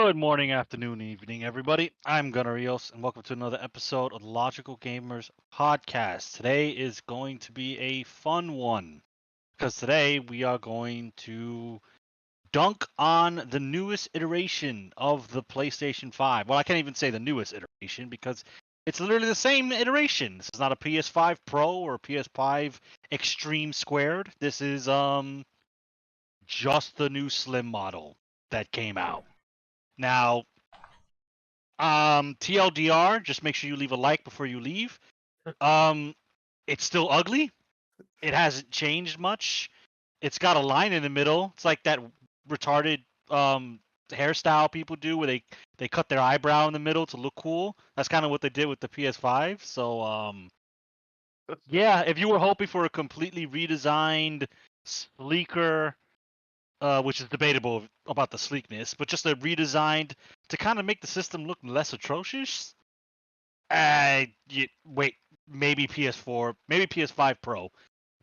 Good morning, afternoon, evening, everybody. I'm Gunner Eos, and welcome to another episode of the Logical Gamers podcast. Today is going to be a fun one because today we are going to dunk on the newest iteration of the PlayStation 5. Well, I can't even say the newest iteration because it's literally the same iteration. This is not a PS5 Pro or a PS5 Extreme Squared. This is just the new Slim model that came out. Now, TLDR, just make sure you leave a like before you leave. It's still ugly. It hasn't changed much. It's got a line in the middle. It's like that retarded hairstyle people do where they cut their eyebrow in the middle to look cool. That's kind of what they did with the PS5. So yeah, if you were hoping for a completely redesigned, sleeker, which is debatable about the sleekness, but just a redesigned to kind of make the system look less atrocious. Wait, maybe PS4, maybe PS5 Pro,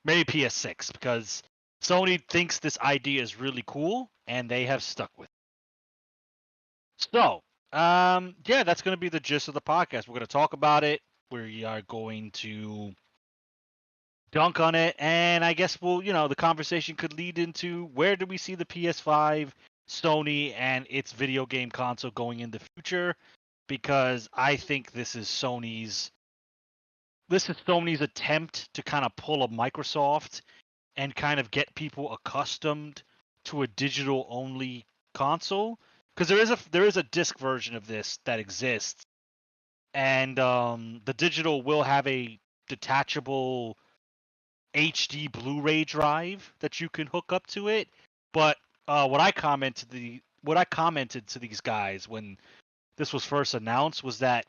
maybe PS6, because Sony thinks this idea is really cool and they have stuck with it. So, yeah, that's going to be the gist of the podcast. We're going to talk about it. We are going to dunk on it, and I guess the conversation could lead into where do we see the PS5, Sony, and its video game console going in the future, because I think this is Sony's attempt to kind of pull a Microsoft and kind of get people accustomed to a digital only console, because there is a disc version of this that exists, and the digital will have a detachable HD Blu-ray drive that you can hook up to it. But what I commented to these guys when this was first announced was that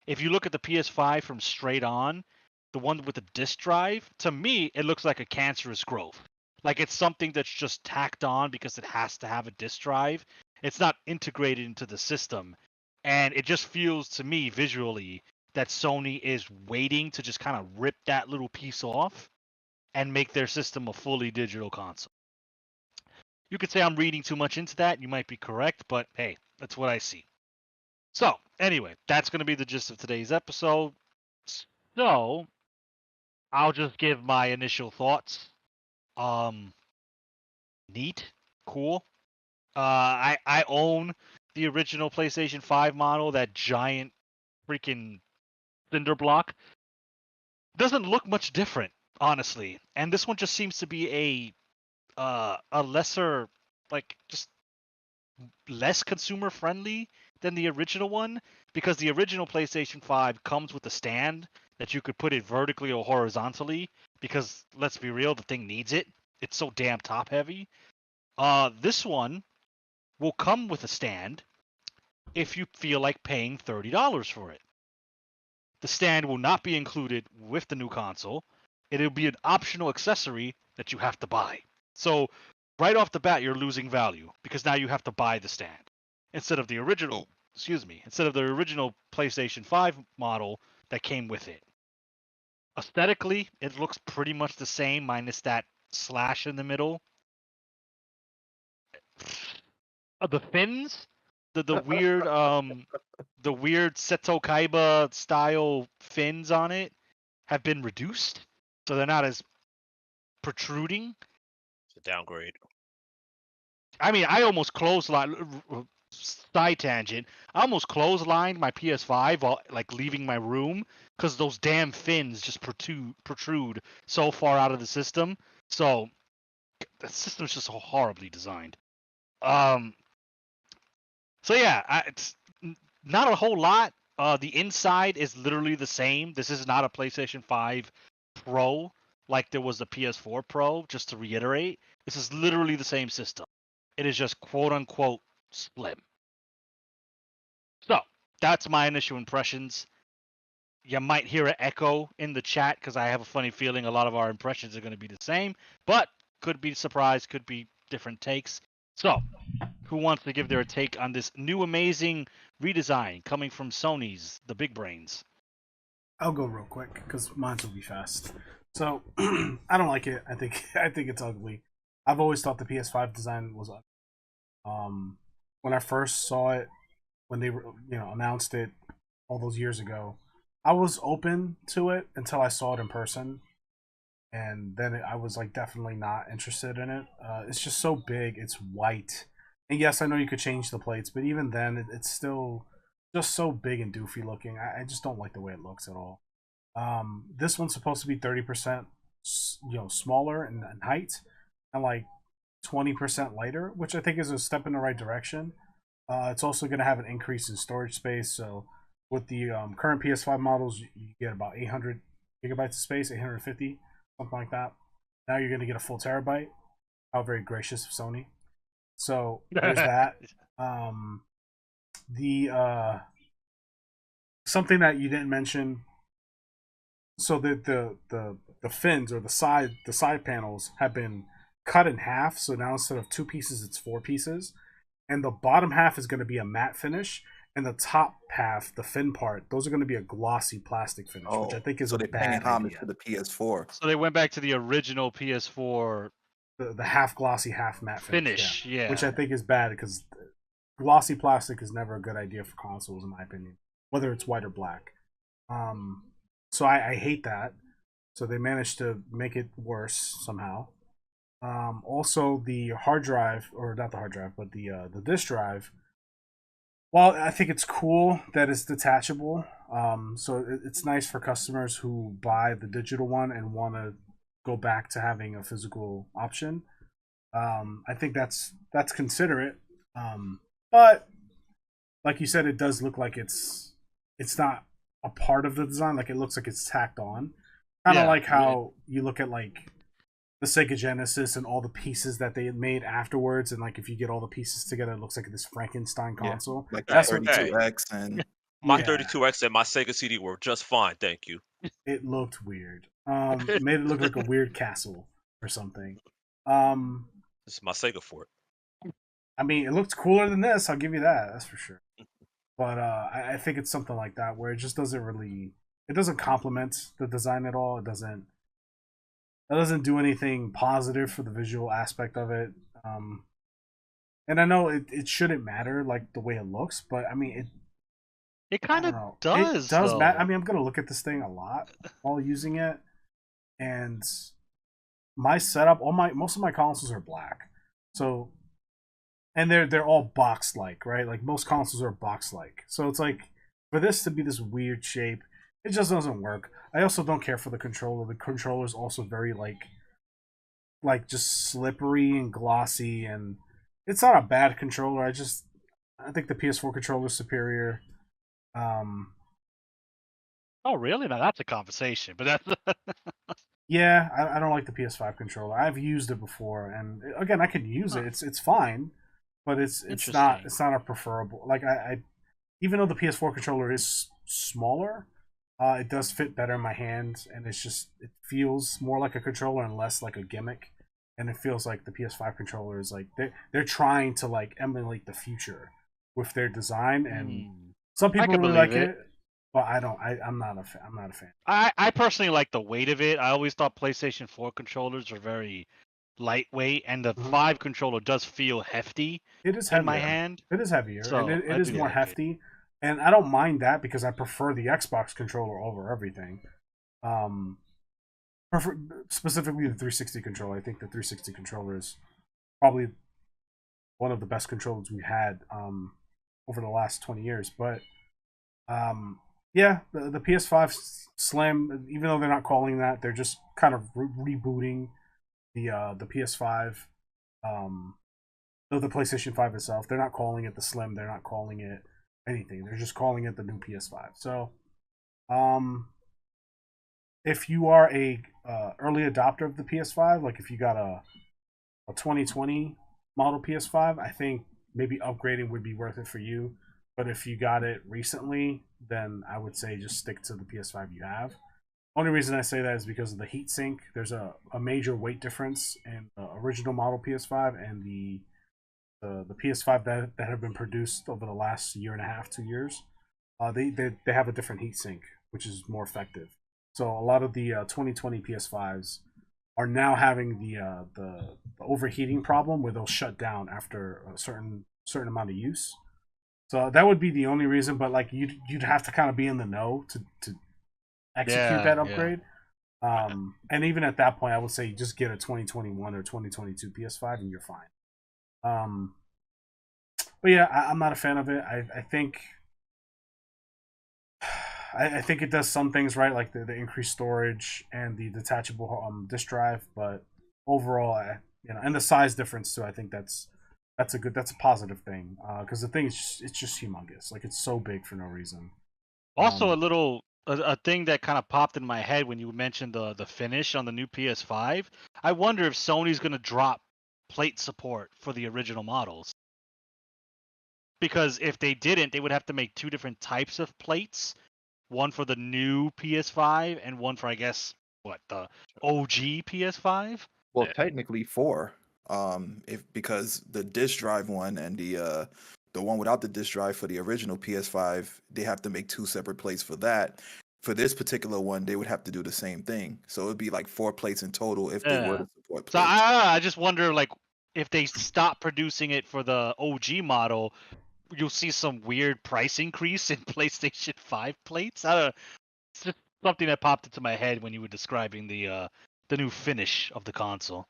if you look at the PS5 from straight on, the one with the disc drive, to me it looks like a cancerous growth. Like it's something that's just tacked on because it has to have a disc drive. It's not integrated into the system, and it just feels to me visually that Sony is waiting to just kind of rip that little piece off and make their system a fully digital console. You could say I'm reading too much into that. You might be correct, but hey, that's what I see. So, anyway, that's going to be the gist of today's episode. So, I'll just give my initial thoughts. Neat, cool. I own the original PlayStation 5 model, that giant freaking cinder block. Doesn't look much different, honestly. And this one just seems to be a lesser, like, just less consumer friendly than the original one, because the original PlayStation 5 comes with a stand that you could put it vertically or horizontally, because let's be real, the thing needs it. It's so damn top heavy. This one will come with a stand if you feel like paying $30 for it. The stand will not be included with the new console. It'll be an optional accessory that you have to buy. So right off the bat, you're losing value because now you have to buy the stand instead of the original PlayStation 5 model that came with it. Aesthetically, it looks pretty much the same minus that slash in the middle. The fins, the weird Seto Kaiba style fins on it have been reduced, so they're not as protruding. It's a downgrade. I mean, I almost clotheslined. Side tangent. I almost clotheslined my PS5 while like leaving my room because those damn fins just protrude so far out of the system. So the system's just so horribly designed. So yeah, it's not a whole lot. The inside is literally the same. This is not a PlayStation 5 Pro like there was the PS4 Pro, just to reiterate. This is literally the same system. It is just quote-unquote slim. So, that's my initial impressions. You might hear an echo in the chat because I have a funny feeling a lot of our impressions are going to be the same, but could be surprise, could be different takes. So, who wants to give their take on this new amazing redesign coming from Sony's, the big brains? I'll go real quick because mine will be fast. So I don't like it. I think it's ugly. I've always thought the PS5 design was ugly. when I first saw it, when they announced it all those years ago, I was open to it until I saw it in person, and then I was like definitely not interested in it. It's just so big. It's white, and yes, I know you could change the plates, but even then, it's still just so big and doofy looking. I just don't like the way it looks at all. This one's supposed to be 30%, smaller in height, and like 20% lighter, which I think is a step in the right direction. It's also going to have an increase in storage space. So with the current PS5 models, you get about 800 gigabytes of space, 850, something like that. Now you're going to get a full terabyte. How very gracious of Sony. So there's that. The something that you didn't mention. So the fins or the side panels have been cut in half. So now instead of 2 pieces, it's 4 pieces, and the bottom half is going to be a matte finish, and the top half, the fin part, those are going to be a glossy plastic finish, which I think is so a they're bad paying homage idea. to the PS4. So they went back to the original PS4 The half glossy, half matte finish. Yeah. which I think is bad because glossy plastic is never a good idea for consoles, in my opinion, whether it's white or black. So I hate that. So they managed to make it worse somehow. Also, the hard drive, or not the hard drive, but the disk drive. Well, I think it's cool that it's detachable. So it's nice for customers who buy the digital one and want to go back to having a physical option. I think that's considerate. But like you said, it does look like it's not a part of the design. Like it looks like it's tacked on. Kind of like how you look at like the Sega Genesis and all the pieces that they had made afterwards, and like if you get all the pieces together, it looks like this Frankenstein console. Like That's the what 32X and My Yeah. 32X and my Sega CD were just fine, thank you. it looked weird. Made it look like a weird castle or something. This is my Sega for it. I mean, it looked cooler than this. I'll give you that. That's for sure. But I think it's something like that where it just doesn't complement the design at all. It doesn't do anything positive for the visual aspect of it. And I know it shouldn't matter like the way it looks, but I mean it kind of does. It does though. matter. I mean, I'm gonna look at this thing a lot while using it, and my setup, most of my consoles are black, so and they're all box like, right? Like most consoles are box like, so it's like for this to be this weird shape, it just doesn't work. I also don't care for the controller. The controller is also very like just slippery and glossy, and it's not a bad controller. I think the PS4 controller is superior. Oh, really? Now that's a conversation. But that's Yeah, I don't like the PS5 controller. I've used it before, and again, I can use it. It's fine, but it's not a preferable. Like I even though the PS4 controller is smaller, it does fit better in my hand, and it feels more like a controller and less like a gimmick. And it feels like the PS5 controller is like they're trying to like emulate the future with their design, and some people really like it. But I'm not a fan. I'm not a fan. I personally like the weight of it. I always thought PlayStation 4 controllers are very lightweight, and the 5 controller does feel hefty. It is in my hand. It is heavier, So, and it is more hefty. And I don't mind that because I prefer the Xbox controller over everything. Specifically the 360 controller. I think the 360 controller is probably one of the best controllers we've had over the last 20 years. But yeah, the PS5 Slim, even though they're not calling that, they're just kind of rebooting the PS5, the PlayStation 5 itself. They're not calling it the Slim. They're not calling it anything. They're just calling it the new PS5. So, if you are a early adopter of the PS5, like if you got a 2020 model PS5, I think maybe upgrading would be worth it for you. But if you got it recently, then I would say just stick to the PS5 you have. Only reason I say that is because of the heatsink. There's a major weight difference in the original model PS5 and the PS5 that have been produced over the last year and a half, 2 years. They have a different heatsink, which is more effective. So a lot of the 2020 PS5s are now having the overheating problem where they'll shut down after a certain certain amount of use. So that would be the only reason. But like you'd have to kind of be in the know to execute that upgrade. And even at that point, I would say just get a 2021 or 2022 PS5 and you're fine. But yeah, I'm not a fan of it. I think I think it does some things right, like the increased storage and the detachable disk drive. But overall, and the size difference too. I think that's a positive thing because the thing is it's just humongous. Like it's so big for no reason. Also, a thing that kind of popped in my head when you mentioned the finish on the new PS5. I wonder if Sony's going to drop plate support for the original models. Because if they didn't, they would have to make two different types of plates. One for the new PS5 and one for, I guess, the OG PS5? Well, technically four. Because the disc drive one and the one without the disc drive for the original PS5, they have to make two separate plates for that. For this particular one, they would have to do the same thing. So it'd be like 4 plates in total if they were to support plates. So I just wonder, like, if they stop producing it for the OG model, you'll see some weird price increase in PlayStation 5 plates. I don't know. It's just something that popped into my head when you were describing the new finish of the console.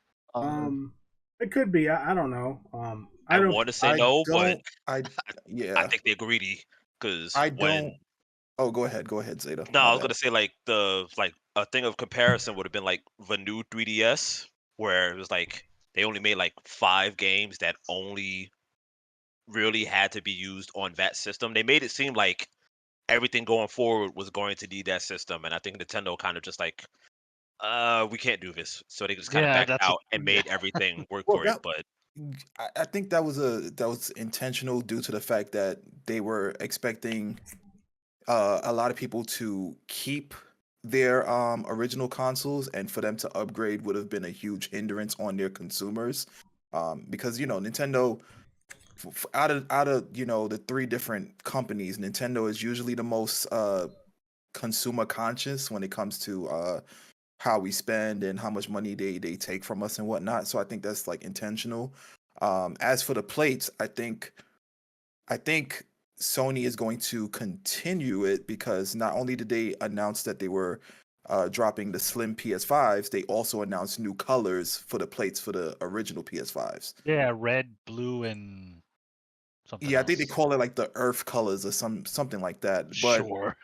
It could be. I don't know. I want to say no, but I think they're greedy because Oh, go ahead, Zeta. No, I was gonna say like a thing of comparison would have been like the new 3DS, where it was like they only made like 5 games that only really had to be used on that system. They made it seem like everything going forward was going to need that system, and I think Nintendo kind of just like, we can't do this, so they just kind of backed out and made everything work for it. But I think that was intentional due to the fact that they were expecting a lot of people to keep their original consoles, and for them to upgrade would have been a huge hindrance on their consumers, because Nintendo, out of the 3 different companies, Nintendo is usually the most consumer conscious when it comes to how we spend and how much money they take from us and whatnot. So I think that's like intentional. As for the plates, I think Sony is going to continue it, because not only did they announce that they were dropping the Slim PS5s, they also announced new colors for the plates for the original PS5s. Yeah, red, blue, and something else. I think they call it like the Earth colors or something like that. But sure.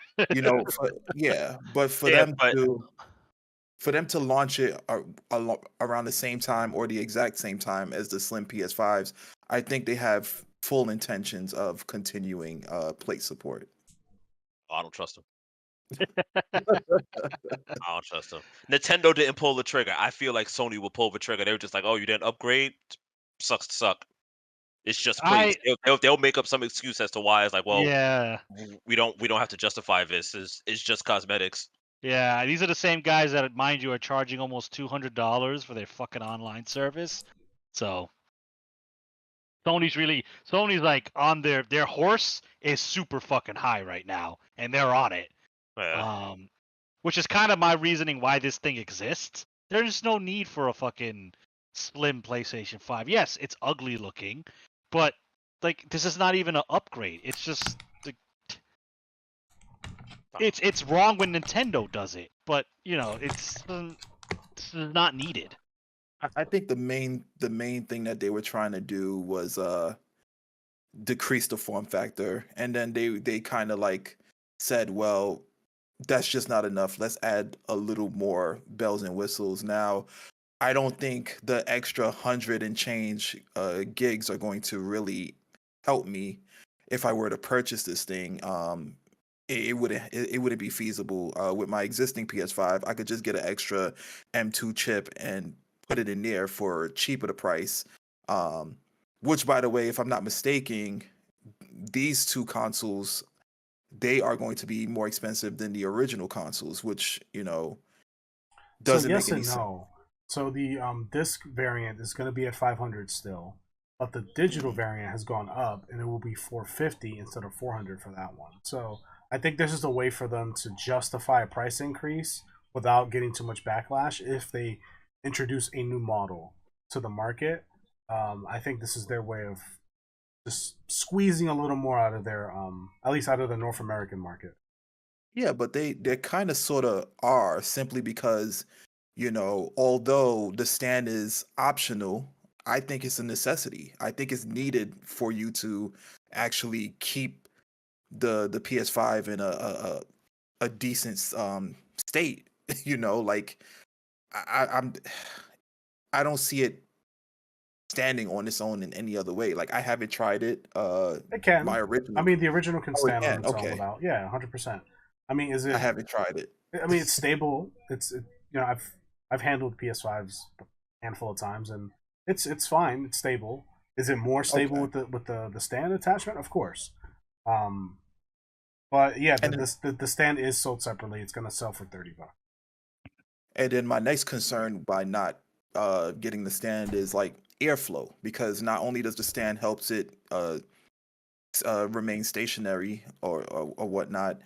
For them to launch it around the same time or the exact same time as the Slim PS5s, I think they have full intentions of continuing plate support. I don't trust them. I don't trust them. Nintendo didn't pull the trigger. I feel like Sony will pull the trigger. They were just like, "Oh, you didn't upgrade? Sucks to suck." It's just plates. They'll make up some excuse as to why. It's like, well, we don't have to justify this. It's just cosmetics. Yeah, these are the same guys that, mind you, are charging almost $200 for their fucking online service. So Sony's like on their horse is super fucking high right now, and they're on it. Yeah. Which is kind of my reasoning why this thing exists. There's no need for a fucking slim PlayStation 5. Yes, it's ugly looking, but like this is not even an upgrade. It's just it's wrong when Nintendo does it, but it's not needed. I think the main thing that they were trying to do was decrease the form factor, and then they kind of like said, well, that's just not enough. Let's add a little more bells and whistles. Now, I don't think the extra 100 and change gigs are going to really help me if I were to purchase this thing. It wouldn't be feasible with my existing PS5. I could just get an extra M2 chip and put it in there for cheaper the price. Which, by the way, if I'm not mistaken, these 2 consoles, they are going to be more expensive than the original consoles, which doesn't make any sense. So the disc variant is going to be at $500 still, but the digital variant has gone up, and it will be $450 instead of $400 for that one. So I think this is a way for them to justify a price increase without getting too much backlash if they introduce a new model to the market. I think this is their way of just squeezing a little more out of their at least out of the North American market. Yeah, but they kind of sort of are simply because, although the stand is optional, I think it's a necessity. I think it's needed for you to actually keep the PS5 in a decent state. Like I'm I don't see it standing on its own in any other way. Like I haven't tried it. It can. My I original. mean, the original can Oh, it stand on can. its own Okay. without. Yeah, 100%. I mean, is I it? haven't tried it. I mean, it's stable. I've handled PS5s a handful of times, and it's fine. It's stable. Is it more stable Okay. with the stand attachment? Of course. Um, but yeah, And the stand is sold separately. It's gonna sell for $30. And then my next concern by not getting the stand is like airflow, because not only does the stand helps it remain stationary or whatnot,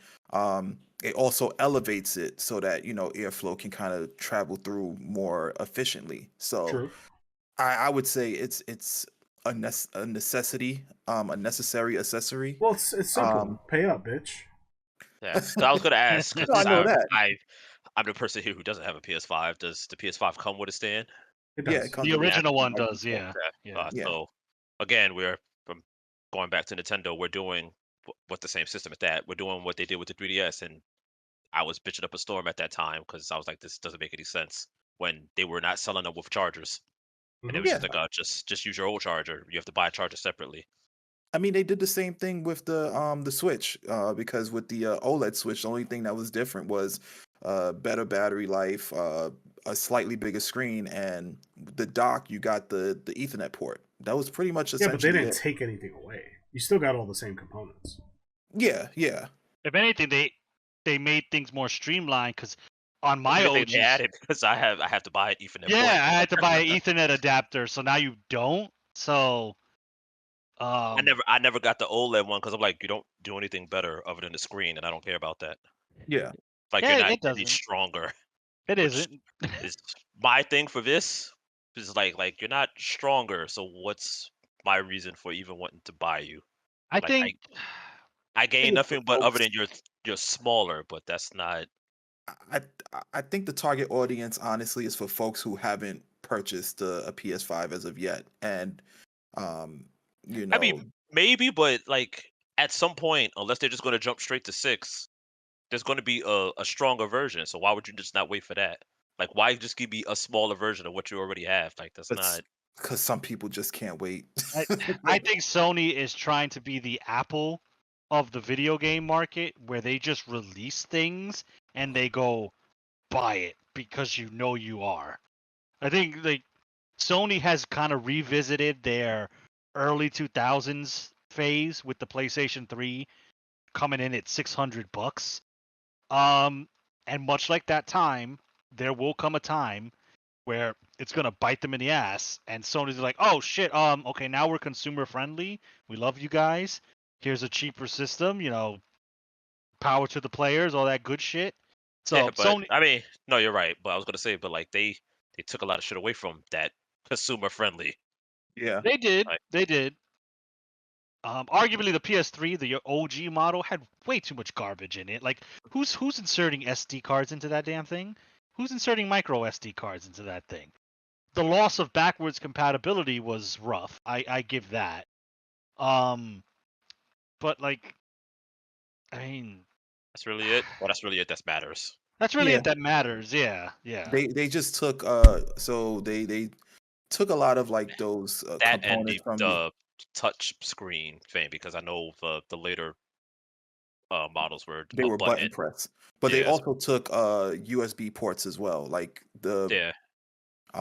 it also elevates it so that airflow can kind of travel through more efficiently. So True. I would say it's a necessity, a necessary accessory. Well, it's simple. Pay up, bitch. Yeah. So I was gonna ask No, I because know that. I'm the person here who doesn't have a PS5. Does the PS5 come with a stand? It Yeah, it does. comes The with Yeah. original one a does, yeah. Okay. Yeah. yeah. So again, we're going back to Nintendo. We're doing what the same system at that. We're doing what they did with the 3DS, and I was bitching up a storm at that time because I was like, this doesn't make any sense when they were not selling them with chargers, and it was Mhm. just Yeah. like, just use your old charger. You have to buy a charger separately. I mean, they did the same thing with the Switch, because with the OLED Switch, the only thing that was different was better battery life, a slightly bigger screen, and the dock. You got the Ethernet port. That was pretty much Yeah, but they essentially didn't it. take anything away. You still got all the same components. Yeah, yeah, If anything, they made things more streamlined because on The my only thing they OGs, added because I have to buy an Ethernet yeah, port. I had to buy an Ethernet adapter, so now you don't. So, I never got the OLED one because I'm like, you don't do anything better other than the screen, and I don't care about that. yeah. Like you're yeah, not it any doesn't. stronger, It which isn't. is my thing for this. Is like you're not stronger, so what's my reason for even wanting to buy you? I Like think I I think gain it's for nothing but other folks. than you're smaller, but that's not. I I think the target audience honestly is for folks who haven't purchased a PS5 as of yet, and um, you I know, mean, maybe, but like at some point, unless they're just going to jump straight to 6, there's going to be a stronger version. So why would you just not wait for that? Like, why just give me a smaller version of what you already have? Like, that's it's not. because some people just can't wait. I, I think Sony is trying to be the Apple of the video game market, where they just release things and they go buy it because you know you are. I think like Sony has kind of revisited their early 2000s phase with the PlayStation 3 coming in at $600. Um, and much like that time, there will come a time where it's gonna bite them in the ass, and Sony's like, "Oh shit, okay, now we're consumer friendly. We love you guys. Here's a cheaper system. Power to the players, all that good shit." Yeah, So but Sony, I mean, no, you're right. But I was gonna say, but like they took a lot of shit away from that consumer friendly. Yeah. Like, they did. Arguably the PS3, the OG model, had way too much garbage in it. Like, who's inserting SD cards into that damn thing? Who's inserting micro SD cards into that thing? The loss of backwards compatibility was rough. I give that. Um, but like, I mean, that's really it. Well, that's really it. That matters. that's really Yeah. it that matters. Yeah, yeah. They just took so they took a lot of like those That and components from the the touch screen thing because I know the later models were they a were button button. press. But they Yeah, also took USB ports as well. Like the yeah.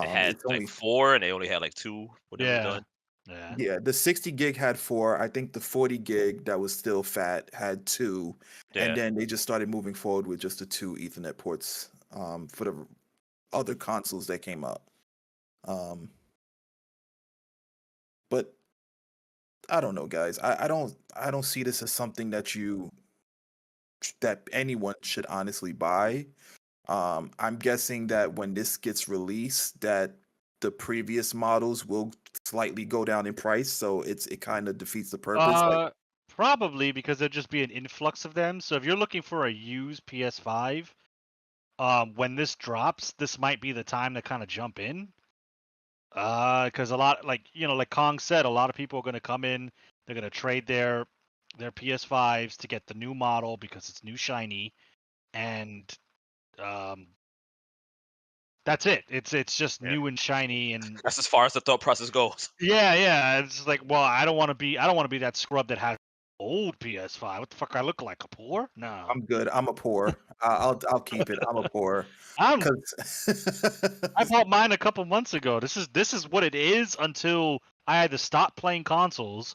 They had it's like only 4 and they only had like 2 when it was Yeah, done. yeah. yeah, the 60 gig had 4. I think the 40 gig that was still fat had 2. And Yeah. then they just started moving forward with just the 2 Ethernet ports for the other consoles that came up. Um but I don't know, guys. I don't see this as something that anyone should honestly buy. I'm guessing that when this gets released, that the previous models will slightly go down in price, so it kind of defeats the purpose. Like, Probably because there'd just be an influx of them. So if you're looking for a used PS5, when this drops, this might be the time to kind of jump in. Because a lot, like like Kong said, a lot of people are going to come in. They're going to trade their PS5s to get the new model because it's new shiny, and that's it. It's just Yeah. new and shiny, and That's as far as the thought process goes. yeah. It's like, well, I don't want to be that scrub that has old PS5. What the fuck? I look like a poor? No. I'm good. I'm a poor. I'll keep it. I'm a poor. I Because bought mine a couple months ago. This is what it is until I either stop playing consoles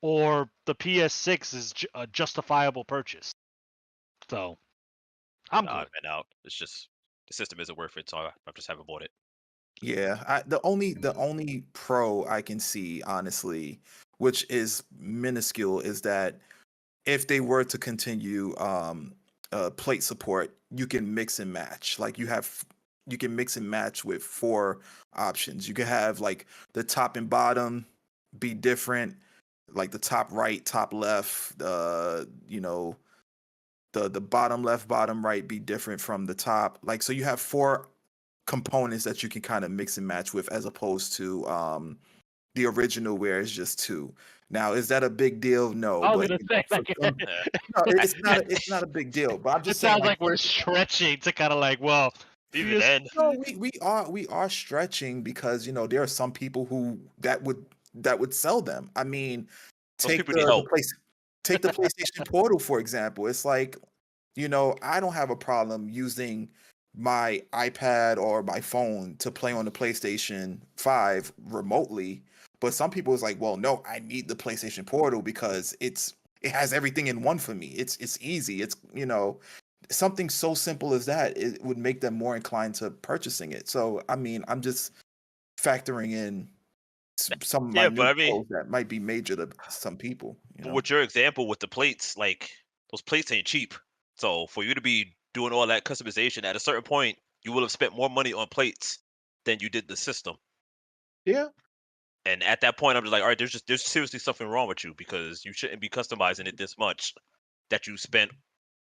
or the PS6 is a justifiable purchase. So I'm Nah, good. man, out. It's just the system isn't worth it, so I just haven't bought it. yeah, the only pro I can see, honestly, which is minuscule, is that if they were to continue plate support, you can mix and match. Like you can mix and match with 4 options. You can have like the top and bottom be different, like the top right, top left, the bottom left, bottom right be different from the top. Like, so you have 4 components that you can kind of mix and match with, as opposed to the original where it's just 2. Now, is that a big deal? No, I was but gonna say, for like, some, Yeah. no, it's not a big deal. But I'm it just saying, sounds like, like we're stretching to kind of like, well, Even PS then, no, we are stretching, because there are some people who that would sell them. I mean, those take people need help. take the PlayStation Portal, for example. It's like, I don't have a problem using my iPad or my phone to play on the PlayStation 5 remotely. But some people is like, well, no, I need the PlayStation Portal because it has everything in one for me. It's easy. It's something so simple as that. It would make them more inclined to purchasing it. So I mean, I'm just factoring in some Yeah, but minute I mean, pros that might be major to some people. but with your example with the plates, like those plates ain't cheap. So for you to be doing all that customization, at a certain point, you will have spent more money on plates than you did the system. Yeah. And at that point, I'm just like, all right, there's seriously something wrong with you because you shouldn't be customizing it this much that you spent,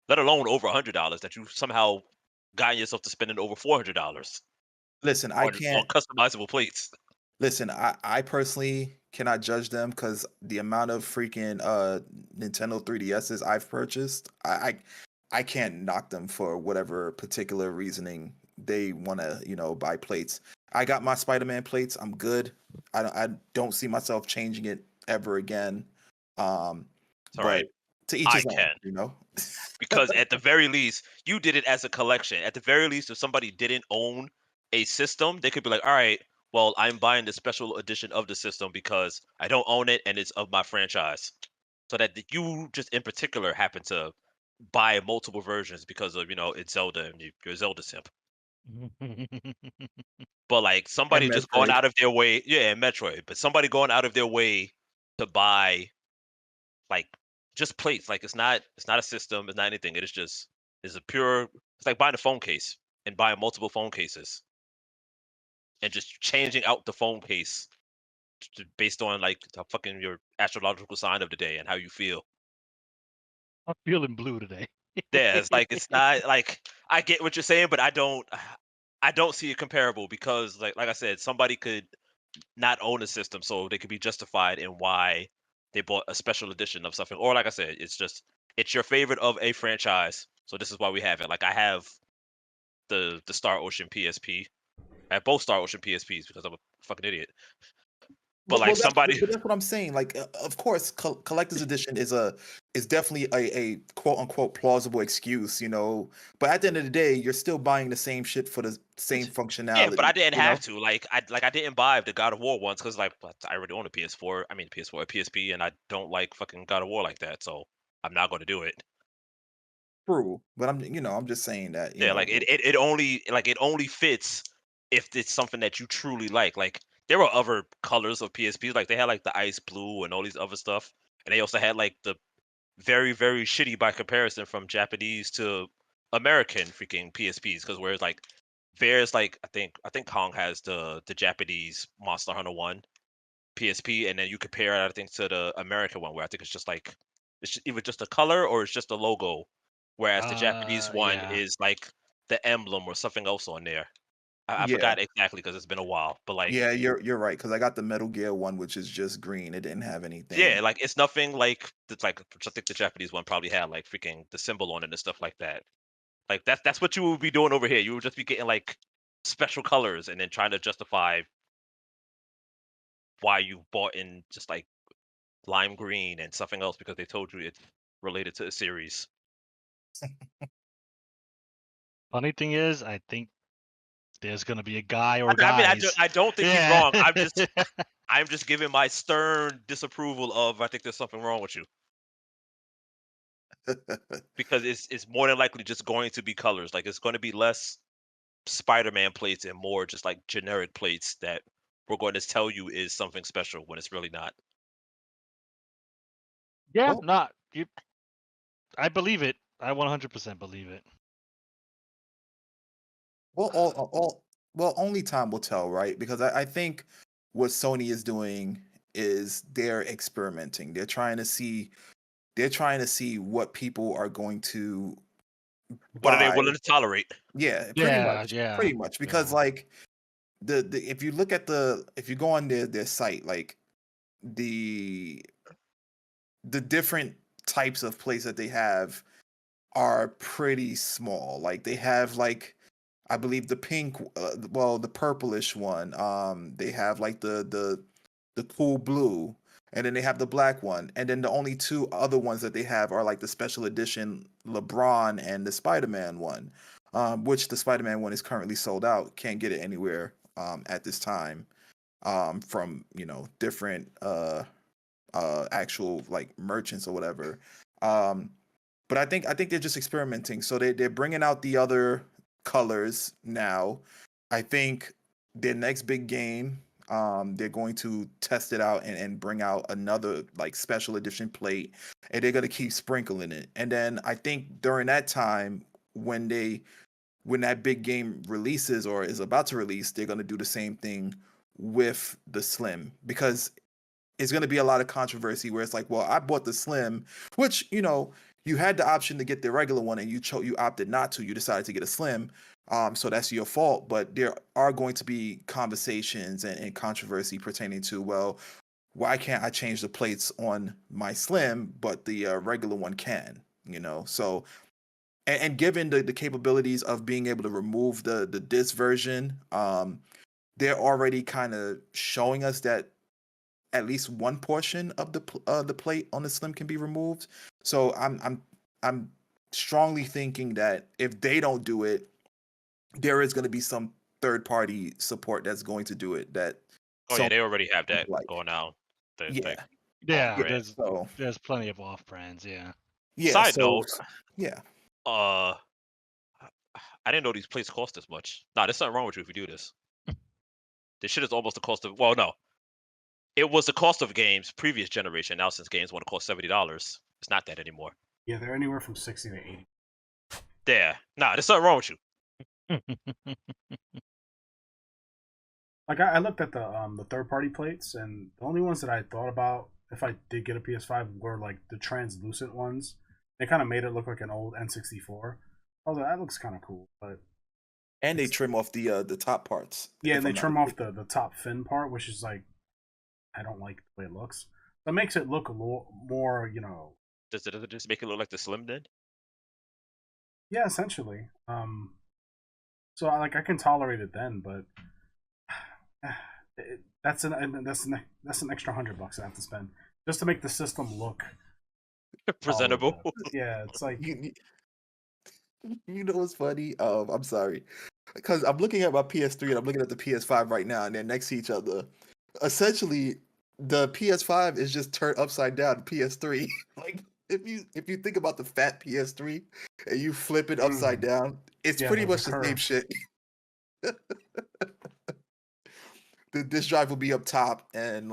let alone over $100, that you somehow got yourself to spending over $400 Listen, on customizable plates. listen. I personally cannot judge them, because the amount of freaking Nintendo 3DSs I've purchased, I can't knock them for whatever particular reasoning they want to buy plates. I got my Spider-Man plates. I'm good. I don't see myself changing it ever again. It's all right. But to each I his own, can. Because at the very least, you did it as a collection. At the very least, if somebody didn't own a system, they could be like, all right, well, I'm buying the special edition of the system because I don't own it and it's of my franchise. So that you just in particular happen to buy multiple versions because of, it's Zelda and you're a Zelda simp. But like And somebody just going Metroid. out of their way, yeah, and Metroid, but somebody going out of their way to buy like just plates. Like it's not a system, it's not anything. It is just it's a pure it's like buying a phone case and buying multiple phone cases and just changing out the phone case based on like the fucking your astrological sign of the day and how you feel. I'm feeling blue today. Yeah, it's like it's not like I get what you're saying, but I don't see it comparable because like I said, somebody could not own a system, so they could be justified in why they bought a special edition of something. Or like I said, it's your favorite of a franchise, so this is why we have it. Like I have the Star Ocean PSP. I have both Star Ocean PSPs because I'm a fucking idiot. But like somebody, But that's what I'm saying. Like, of course, collector's edition is definitely a quote unquote plausible excuse, But at the end of the day, you're still buying the same shit for the same yeah, but functionality, I didn't have to. I didn't buy the God of War ones because like I already own a PS4. I mean PS4, a PSP, and I don't like fucking God of War like that, so I'm not going to do it. True, but I'm just saying that, Yeah, like it only fits if it's something that you truly like. Like there were other colors of PSPs, like they had like the ice blue and all these other stuff, and they also had like the very very shitty by comparison from Japanese to American freaking PSPs. Because whereas like there's like I think Kong has the Japanese Monster Hunter one, PSP, and then you compare it, I think, to the American one, where I think it's just like it's either just a color or it's just a logo, whereas the Japanese one Yeah. is like the emblem or something else on there. I Yeah. forgot exactly because it's been a while, but like Yeah, you're right because I got the Metal Gear one, which is just green. It didn't have anything. yeah, like it's nothing like I think the Japanese one probably had like freaking the symbol on it and stuff like that. Like that's what you would be doing over here. You would just be getting like special colors and then trying to justify why you bought in just like lime green and something else because they told you it's related to a series. Funny thing is, I think there's gonna be a guy or I mean, guys. I don't think he's Yeah. wrong. I'm just giving my stern disapproval of I think there's something wrong with you because it's more than likely just going to be colors. Like it's going to be less Spider-Man plates and more just like generic plates that we're going to tell you is something special when it's really not. Yeah, Well- not you. I believe it. I 100% believe it. Well, only time will tell, right? Because I think what Sony is doing is they're experimenting. They're trying to see what people are going to What are they buy. willing to tolerate? Yeah, Yeah, pretty much. Because yeah. like the if you look at if you go on their site, like the different types of plays that they have are pretty small. Like they have like I believe the pink, the purplish one. They have like the cool blue, and then they have the black one, and then the only two other ones that they have are like the special edition LeBron and the Spider-Man one, which the Spider-Man one is currently sold out. Can't get it anywhere at this time, from different actual like merchants or whatever. But I think they're just experimenting. So they're bringing out the other colors now. I think their next big game, they're going to test it out and bring out another like special edition plate, and they're gonna keep sprinkling it. And then I think during that time, when that big game releases or is about to release, they're gonna do the same thing with the Slim, because it's going to be a lot of controversy where it's like, well, I bought the Slim, which you had the option to get the regular one and you opted not to. You decided to get a Slim, so that's your fault. But there are going to be conversations and controversy pertaining to, well, why can't I change the plates on my Slim, but the regular one can? So and given the capabilities of being able to remove the disc version, they're already kind of showing us that at least one portion of the plate on the Slim can be removed. So I'm strongly thinking that if they don't do it, there is going to be some third party support that's going to do it. Oh yeah, they already have that like going on. yeah Yeah, off-brand. there's plenty of off brands, yeah. Side note, yeah. I didn't know these plates cost this much. Nah, there's something wrong with you if you do this. This shit is almost the cost of. Well, no, it was the cost of games previous generation. Now since games want to cost $70, it's not that anymore. Yeah, they're anywhere from 60 to 80. There, nah, there's something wrong with you. Like I looked at the third party plates, and the only ones that I thought about if I did get a PS5 were like the translucent ones. They kind of made it look like an old N64. I was like, that looks kind of cool, but And they trim off the top parts. yeah, and they trim off the top fin part, which is like I don't like the way it looks. That makes it look a little more, Does it just make it look like the Slim did? Yeah, essentially. So I can tolerate it then, but that's an extra $100 I have to spend just to make the system look Presentable. tolerable. Yeah, it's like you know what's funny? I'm sorry, because I'm looking at my PS3 and I'm looking at the PS5 right now, and they're next to each other. Essentially, the PS5 is just turned upside down. PS3, like if you think about the fat PS3 and you flip it upside down, it's pretty much the same shit. This drive will be up top, and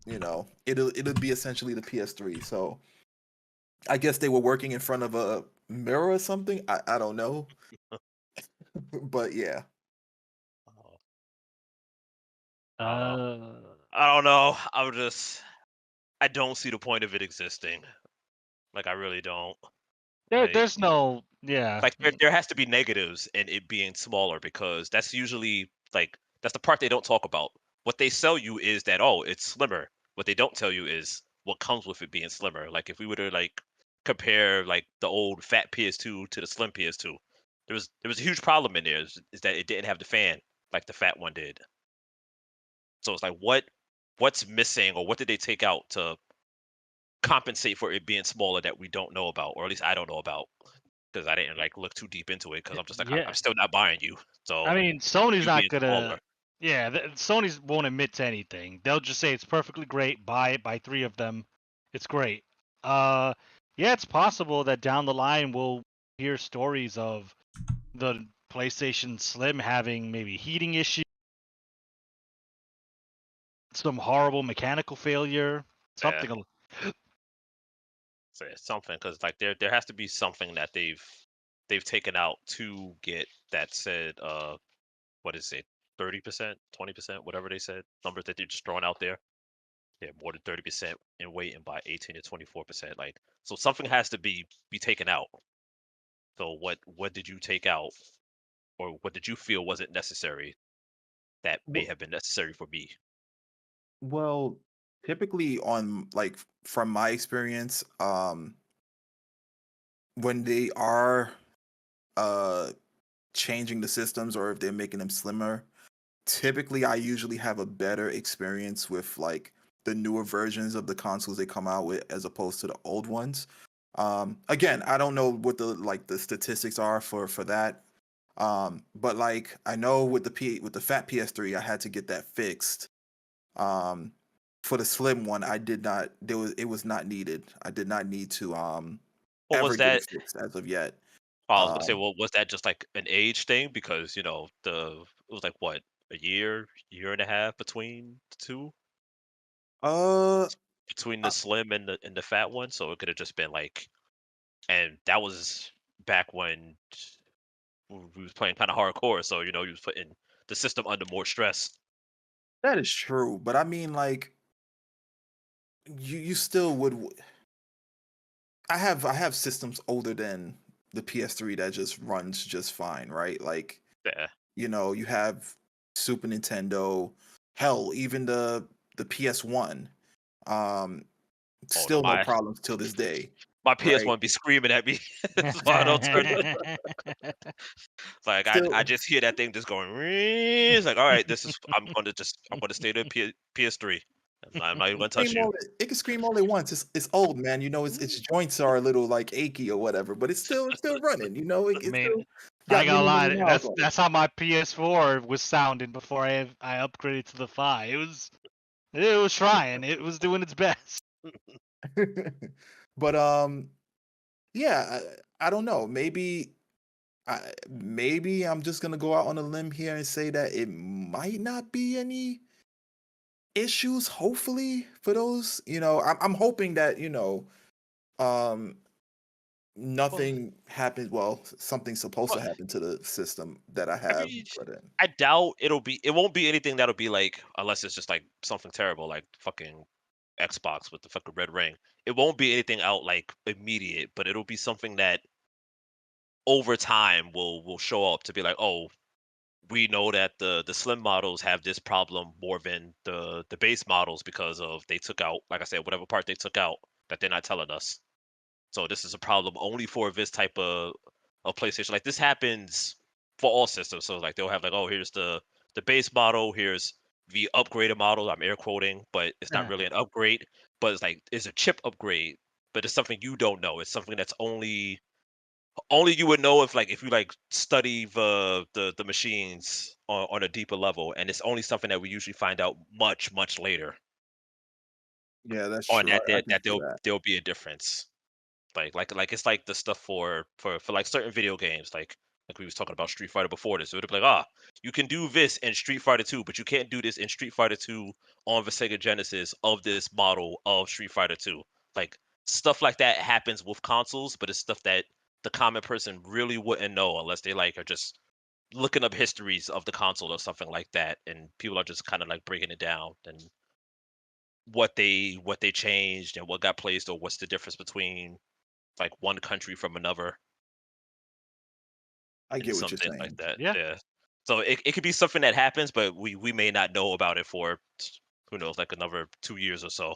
it'll be essentially the PS3. So I guess they were working in front of a mirror or something. I don't know. But yeah. I don't know. I don't see the point of it existing. Like I really don't. Like There's no, yeah. like there has to be negatives in it being smaller because that's usually like that's the part they don't talk about. What they sell you is that oh, it's slimmer. What they don't tell you is what comes with it being slimmer. Like if we were to like compare like the old fat PS2 to the slim PS2, there was a huge problem in there is that it didn't have the fan like the fat one did. So it's like what's missing or what did they take out to compensate for it being smaller that we don't know about, or at least I don't know about because I didn't like look too deep into it because I'm just like I'm Yeah. still not buying you. I So mean, Sony's you not being gonna. smaller, Yeah, Sony's won't admit to anything. They'll just say it's perfectly great. Buy it. Buy 3 of them. It's great. Uh, yeah, it's possible that down the line we'll hear stories of the PlayStation Slim having maybe heating issues, some horrible mechanical failure, yeah, something. so it's something because like there has to be something that they've taken out to get that said what is it 30%, 20%, whatever they said numbers that they're just throwing out there. Yeah, more than 30% in weight and by 18 to 24%. Like so something has to be taken out. So what did you take out or what did you feel wasn't necessary that may Wh- have been necessary for me? Well, typically on like from my experience, when they are uh changing the systems or if they're making them slimmer, typically I usually have a better experience with like the newer versions of the consoles they come out with as opposed to the old ones. Again, I don't know what the statistics are for that. But like I know with with the fat PS3, I had to get that fixed. Um, for the slim one, I did not. It was not needed. I did not need to What ever was get that? it fixed as of yet. I was gonna say, Um, well, was that just like an age thing? Because it was like what a year and a half between the two, uh, between the uh, slim and the fat one. So it could have just been like, and that was back when we was playing kind of hardcore. So you was putting the system under more stress. that is true, but I mean, like you still would. I have systems older than the PS3 that just runs just fine, right? Like Yeah. you have Super Nintendo, hell, even the PS1, um, Oh no, still no problems till this day, my right? PS1 be screaming at me, so I don't turn. Like I Still, just hear that thing just going. It's like all right, I'm gonna stay to PS3. I'm not even gonna touch you. it can scream all it wants. It's old, man. Its joints are a little like achy or whatever, but it's still running. I It mean, still I got ain't gonna many lie. miles on That's how my PS4 was sounding before I upgraded to the 5. It was trying. It was doing its best. it. But yeah, I don't know. Maybe I'm just gonna go out on a limb here and say that it might not be any issues. Hopefully for those, I'm hoping that um, Well, nothing happens. Well, something's supposed well, to happen to the system that I I have mean, put in. I doubt it won't be anything that'll be like unless it's just like something terrible like fucking Xbox with the fucking red ring. It won't be anything out like immediate, but it'll be something that over time will show up to be like, oh, we know that the slim models have this problem more than the base models because of they took out, like I said, whatever part they took out that they're not telling us. So this is a problem only for this type of PlayStation. Like this happens for all systems. So like they'll have like, oh, here's the base model, here's the upgraded model. I'm air quoting, but it's not Eh, really an upgrade. But it's like it's a chip upgrade, but it's something you don't know. It's something that's only you would know if you like study the machines on a deeper level, and it's only something that we usually find out much later Yeah, that's on true. that I can that see that. there'll be a difference. Like it's like the stuff for like certain video games like we was talking about Street Fighter before this. It would be like, you can do this in Street Fighter 2, but you can't do this in Street Fighter 2 on the Sega Genesis of this model of Street Fighter 2. Like stuff like that happens with consoles, but it's stuff that the common person really wouldn't know unless they like are just looking up histories of the console or something like that, and people are just kind of like breaking it down. And what they changed and what got placed, or what's the difference between like one country from another I and get what you're something like saying. that. Yeah. Yeah. So it could be something that happens, but we may not know about it for who knows, like another 2 years or so.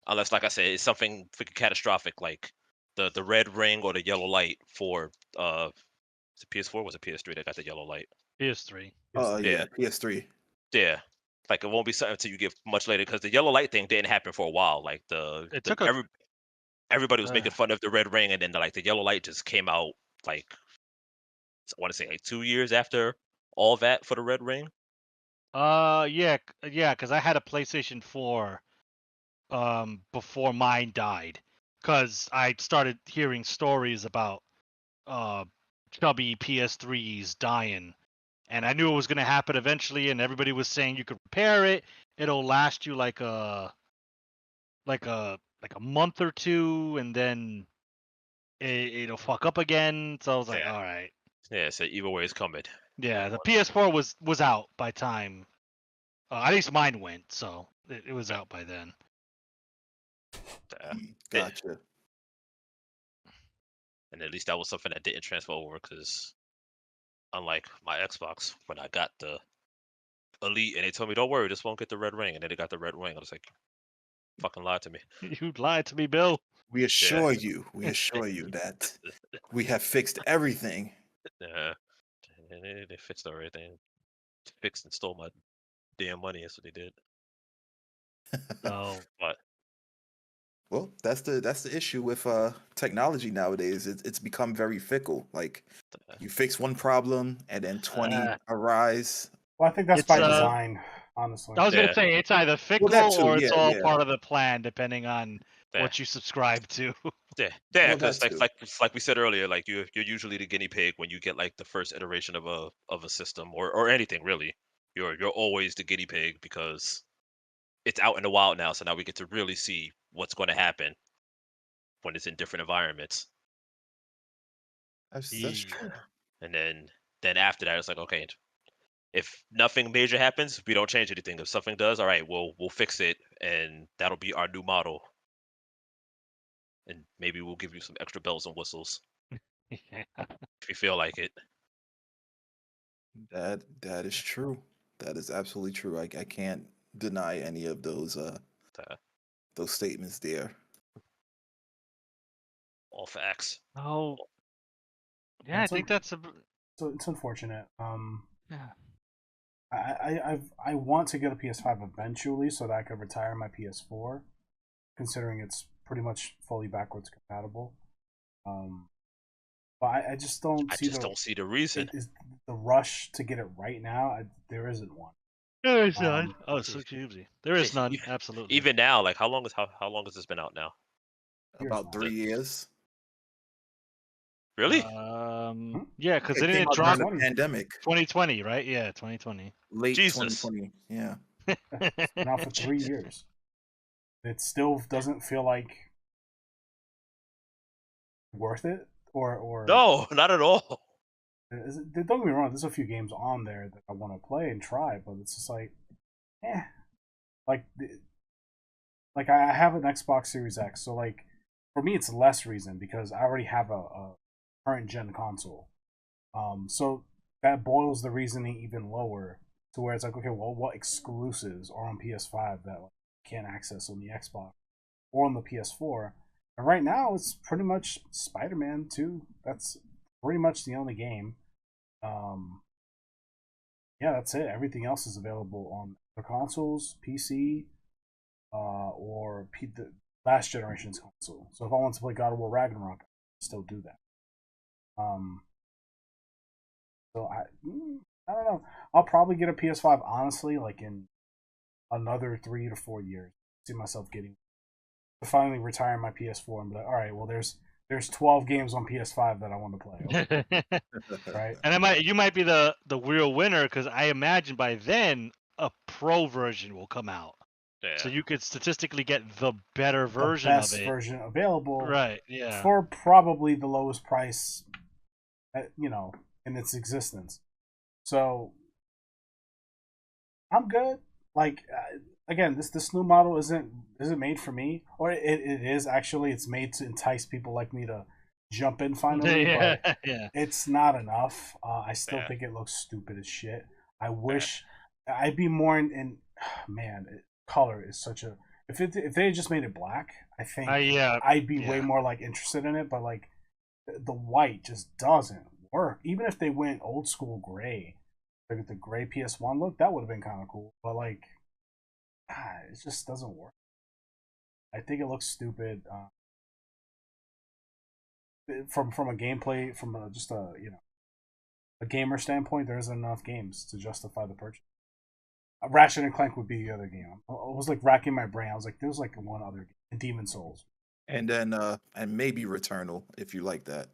Unless, like I said, it's something freaking catastrophic, like the red ring or the yellow light for was it PS4 or was it PS3 that got the yellow light? PS3. Oh Yeah, yeah, PS3. yeah. Like it won't be something until you get much later, because the yellow light thing didn't happen for a while. Like It the took a. everybody was Uh, making fun of the red ring, and then like the yellow light just came out like I want to say like 2 years after all that for the red ring. yeah, yeah, because I had a PlayStation 4 before mine died, because I started hearing stories about uh chubby PS3s dying, and I knew it was gonna happen eventually, and everybody was saying you could repair it. It'll last you like a month or two, and then it'll fuck up again. So I was like, Yeah, all right. yeah. So either way is coming. Yeah, the PS4 was out by time. At least mine went, so it was Yeah, out by then. yeah. Yeah. Gotcha. And at least that was something that didn't transfer over, because unlike my Xbox, when I got the Elite and they told me, don't worry, this won't get the red ring, and then they got the red ring, I was like, fucking lied to me. You lied to me, Bill. We Yeah. we assure you that we have fixed everything. Yeah. And they fixed everything. Fixed and stole my damn money. That's what they did. Oh, But Well, that's the issue with technology nowadays. It's become very fickle. Like uh, you fix one problem and then 20 uh, arise. Well, I think that's it's by design, honestly. I was gonna yeah, say it's either Well, that fickle too. or it's Yeah, all yeah. part of the plan, depending on yeah, what you subscribe to. yeah. Well, that Because too. like we said earlier, like you're usually the guinea pig when you get like the first iteration of a system, or anything really. You're always the guinea pig, because it's out in the wild now. So now we get to really see what's going to happen when it's in different environments. That's true. And then after that, it's like, okay, if nothing major happens, we don't change anything. If something does, all right, we'll fix it, and that'll be our new model. And maybe we'll give you some extra bells and whistles Yeah. if you feel like it. That is true. That is absolutely true. I can't deny any of Uh, those statements there. all facts. Oh, yeah, I think that's a. So it's unfortunate. Yeah. I want to get a PS5 eventually so that I could retire my PS4, considering it's pretty much fully backwards compatible. But I just don't I see just don't see the reason. is the rush to get it right now. There isn't one. There is none. Um, Oh, it's so cheesy. There is none. Even, Absolutely. even now, like how long has this been out now? Here's About mine. 3 years. Really? Yeah, because It didn't came it out drop during the pandemic, 2020, right? Yeah, 2020. late Jesus. 2020. Yeah. It's been out for 3 years. It still doesn't feel like worth it, or No, not at all. don't get me wrong. There's a few games on there that I want to play and try, but it's just like, like like I have an Xbox Series X, so like for me it's less reason because I already have a current gen console. So that boils the reasoning even lower to where it's like, okay, well, what exclusives are on PS5 that like, can't access on the Xbox or on the PS4? And right now, it's pretty much Spider-Man 2. That's pretty much the only game. Yeah, that's it. Everything else is available on the consoles, PC, the last generation's console. So if I want to play God of War Ragnarok, I can still do that. So I don't know. I'll probably get a PS5 honestly, like in another 3 to 4 years. See myself getting to finally retire my PS4 and be like, all right, well, there's 12 games on PS5 that I want to play. Okay, right? And you might be the real winner because I imagine by then a pro version will come out, so Yeah. you could statistically get the better The version best of it. version available, Right? Yeah. for probably the lowest price, in its existence. So I'm good. Like again, this new model isn't made for me, or it is actually. It's made to entice people like me to jump in finally, yeah, but yeah. it's not enough. I still Yeah. think it looks stupid as shit. I wish I'd be more in man, color is such a if they had just made it black, I think Yeah, I'd be way yeah. more like interested in it, but like the white just doesn't work. Even if they went old school gray, like the gray PS1 look, that would have been kind of cool. But like, it just doesn't work. I think it looks stupid. From a gameplay, from just a a gamer standpoint, there isn't enough games to justify the purchase. Ratchet and Clank would be the other game. I was like racking my brain. I was like, there's like one other game, Demon Souls. And then and maybe Returnal if you like that.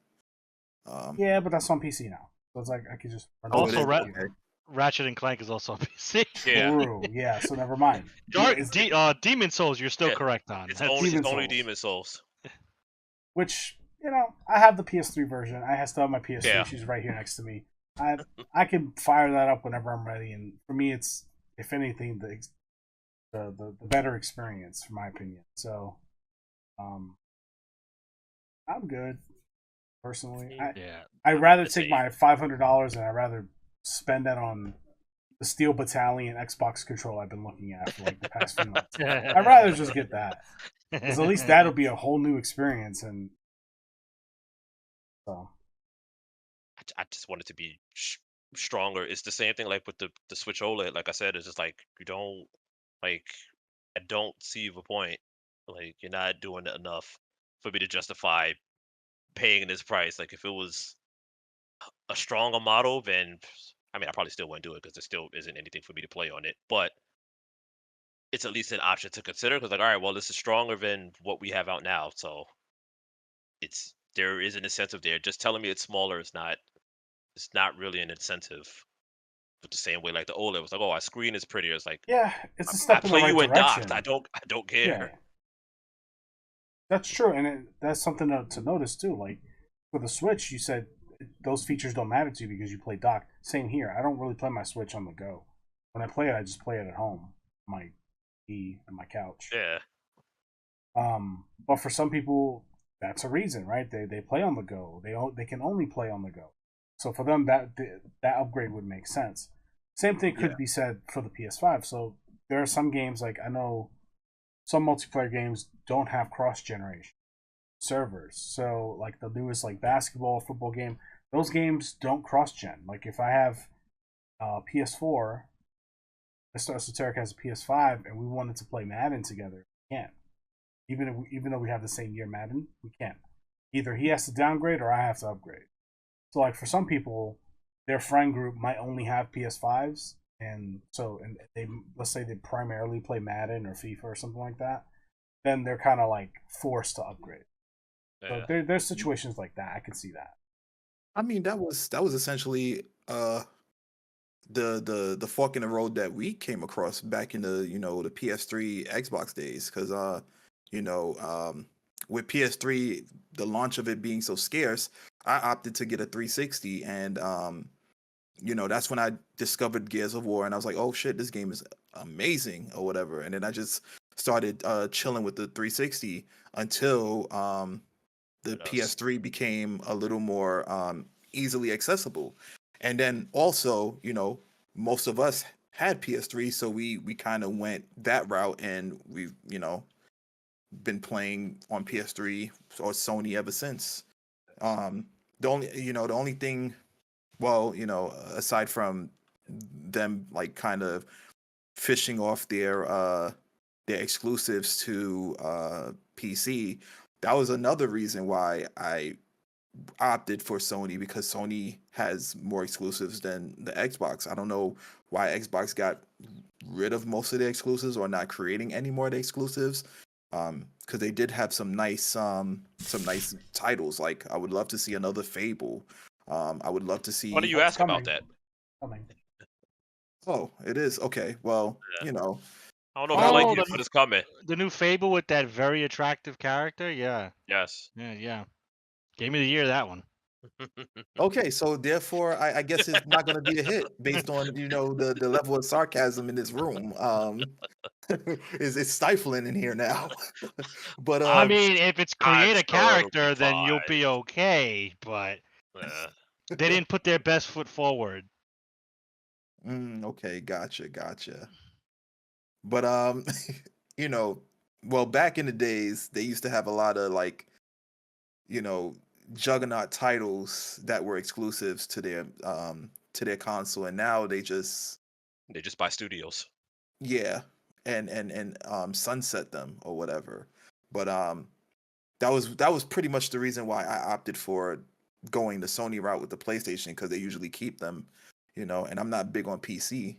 Yeah, but that's on PC now, so it's like I could just. Oh, it Also, is? Okay. Ratchet and Clank is also on PC. Yeah. True. Yeah. So never mind. Demon Souls, you're still Yeah, correct on. It's That's- only Demon it's only Souls. Demon Souls. Which I have the PS3 version. I still have my PS3. Yeah. She's right here next to me. I can fire that up whenever I'm ready, and for me, it's if anything the better experience, for my opinion. So, I'm good personally. yeah. I'd rather Let's take see. my $500 and I'd rather spend that on the Steel Battalion Xbox control I've been looking at for like the past few months. I'd rather just get that, because at least that'll be a whole new experience. And so, I just want it to be stronger. It's the same thing like with the Switch OLED. Like I said, it's just like you don't like. I don't see the point. Like you're not doing enough for me to justify paying this price. Like if it was a stronger model, then I mean I probably still wouldn't do it because there still isn't anything for me to play on it. But it's at least an option to consider because like all right, well this is stronger than what we have out now, so there is an incentive there. Just telling me it's smaller is not. It's not really an incentive. But the same way, like the OLED was like, oh, our screen is prettier. It's like yeah, it's a I step in the play right you in direction. docked. I don't care. Yeah, that's true, and that's something to notice too. Like for the Switch, you said those features don't matter to you because you play dock. Same here. I don't really play my Switch on the go. When I play it, I just play it at home, my TV and my couch. Yeah. But for some people, that's a reason, right? They play on the go. They can only play on the go. So for them, that upgrade would make sense. Same thing could be said for the PS5. So there are some games, like I know some multiplayer games don't have cross generation servers. So like the newest like basketball, football game, those games don't cross gen. Like if I have PS4, Mr.Esoteric has a PS5, and we wanted to play Madden together, we can't. Even though we have the same year Madden, we can't. Either he has to downgrade or I have to upgrade. So like for some people, their friend group might only have PS5s, and they let's say they primarily play Madden or FIFA or something like that, then they're kind of like forced to upgrade. Yeah. So there's situations like that. I can see that. I mean, that was essentially the fork in the road that we came across back in the the PS3 Xbox days, because with PS3, the launch of it being so scarce, I opted to get a 360, and that's when I discovered Gears of War, and I was like, oh shit, this game is amazing or whatever, and then I just started chilling with the 360 until the PS3 became a little more easily accessible. And then also, most of us had PS3, so we kind of went that route, and we've, been playing on PS3 or Sony ever since. The only thing, well, aside from them like kind of fishing off their exclusives to PC, that was another reason why I opted for Sony, because Sony has more exclusives than the Xbox. I don't know why Xbox got rid of most of the exclusives or not creating any more of the exclusives. Because they did have some nice titles. Like I would love to see another Fable. I would love to see. Why do you ask about that? Oh, it is okay. Well, I don't know if Oh, I like it, but it's coming. The new Fable with that very attractive character, yeah. Yes. Yeah. Game of the year, that one. Okay, so therefore, I guess it's not going to be a hit based on the level of sarcasm in this room. It's stifling in here now. But I mean, if it's I'm create a sure it'll be character, then you'll be fine. okay. But Yeah. they didn't put their best foot forward. Okay, gotcha. But you know, well, back in the days, they used to have a lot of like, you know, juggernaut titles that were exclusives to their console, and now they just They just buy studios. yeah, and sunset them or whatever. But that was pretty much the reason why I opted for going the Sony route with the PlayStation, because they usually keep them, and I'm not big on PC.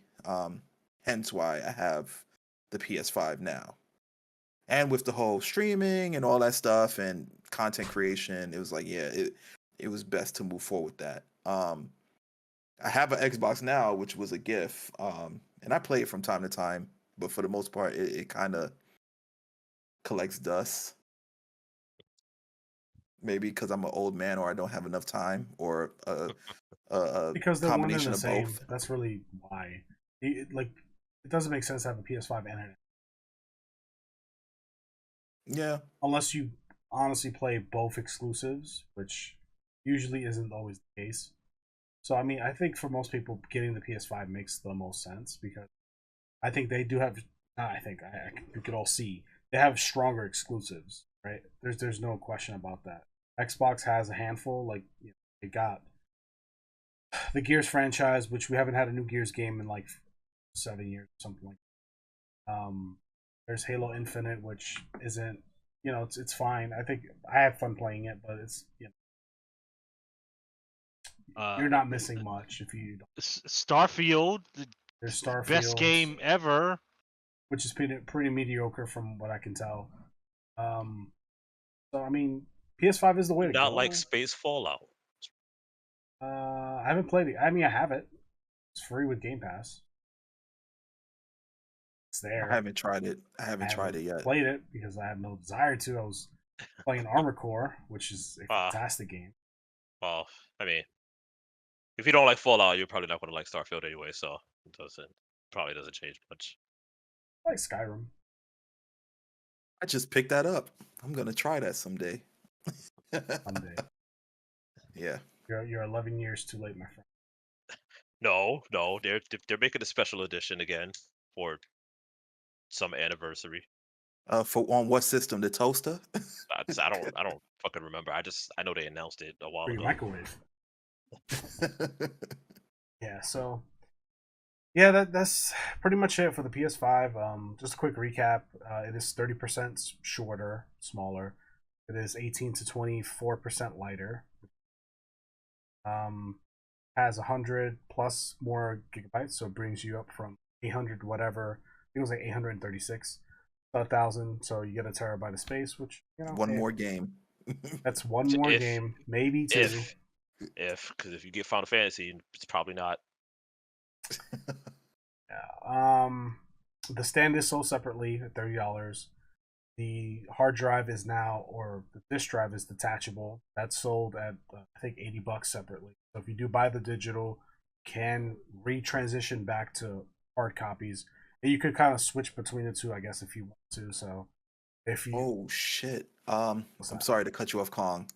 Hence why I have the PS5 now. And with the whole streaming and all that stuff and content creation, it was like, yeah, it was best to move forward with that. I have an Xbox now, which was a gift, and I play it from time to time, but for the most part, it kind of collects dust. Maybe because I'm an old man, or I don't have enough time, or a Because they're one and combination the of same. both. That's really why. It doesn't make sense to have a PS5 and an Yeah, unless you honestly play both exclusives, which usually isn't always the case. So I mean, I think for most people, getting the PS5 makes the most sense because I think they do have. I think we could all see they have stronger exclusives, right? There's no question about that. Xbox has a handful, like they got the Gears franchise, which we haven't had a new Gears game in like 7 years, or something like that. There's Halo Infinite, which isn't, it's fine. I think I have fun playing it, but it's you're not missing much if you don't. Starfield, the There's Starfield, best game ever. which is pretty mediocre from what I can tell. So I mean, PS5 is the way to Not go. like Space Fallout. I haven't played it. I mean, I have it. It's free with Game Pass. It's there. I haven't tried it. I haven't tried it yet. Played it because I have no desire to. I was playing Armored Core, which is a fantastic game. Well, I mean, if you don't like Fallout, you're probably not going to like Starfield anyway, so it probably doesn't change much. I like Skyrim. I just picked that up. I'm gonna try that someday. Someday. Yeah. You're 11 years too late, my friend. No, they're making a special edition again for some anniversary. For on what system? The toaster? I don't fucking remember. I know they announced it a while For your ago. microwave. Yeah, so that's pretty much it for the PS5. Just a quick recap. It is 30% shorter, smaller. It is 18 to 24% lighter. Has 100 plus more gigabytes, so it brings you up from 800 whatever. I think it was like 836, 1,000. So you get a terabyte of space, which One more game. That's one more game, maybe two. Because if you get Final Fantasy, it's probably not. Yeah. The stand is sold separately at $30. The hard drive is now, or the disk drive is detachable. That's sold at I think $80 separately. So if you do buy the digital, can retransition back to hard copies. And you could kind of switch between the two, I guess, if you want to. So if you Oh shit. I'm sorry to cut you off, Kong.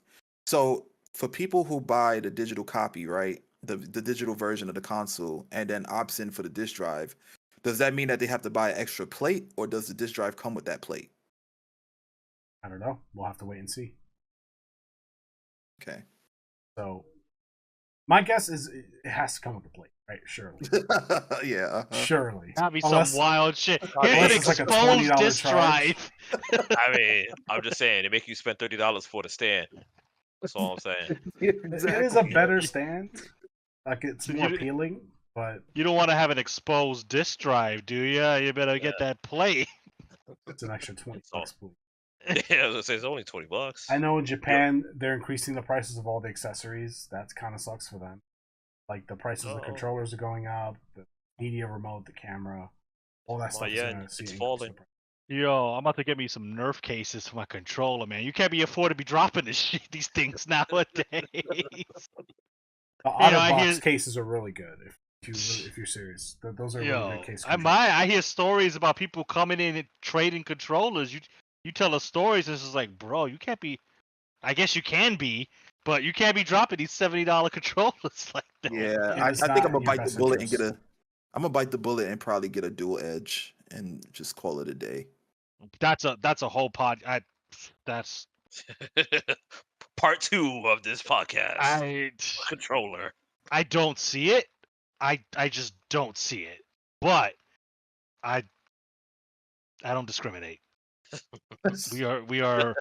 So for people who buy the digital copy, right? The digital version of the console and then opts in for the disk drive, does that mean that they have to buy an extra plate, or does the disk drive come with that plate? I don't know. We'll have to wait and see. Okay. So my guess is it has to come with a plate, right? Surely. Yeah. Surely. That'd be some wild shit. Here's an it's like a exposed $20 disk charge. drive. I mean, I'm just saying, they make you spend $30 for the stand. That's all I'm saying. It is a better stand. Like it's more appealing, but you don't want to have an exposed disk drive, do you? You better get that plate. it's an extra $20, please. Yeah, I was gonna say it's only $20. I know in Japan they're increasing the prices of all the accessories. That kind of sucks for them. Like the prices of the controllers are going up, the media remote, the camera, all that stuff. Yeah, it's falling. Yo, I'm about to get me some Nerf cases for my controller, man. You can't be afford to be dropping these things nowadays. The You know, I OtterBox hear, cases are really good if you're serious. Those are really good yo, case I controllers. I hear stories about people coming in and trading controllers. You tell us stories, and it's just like, bro, you can't be. I guess you can be, but you can't be dropping these $70 controllers like that. Yeah, And it's I think not I'm gonna in your bite the best bullet and interest. I'm gonna bite the bullet and probably get a dual edge and just call it a day. That's a whole pod. That's Part 2 of this podcast. I Controller. I don't see it. I just don't see it. But I don't discriminate. We are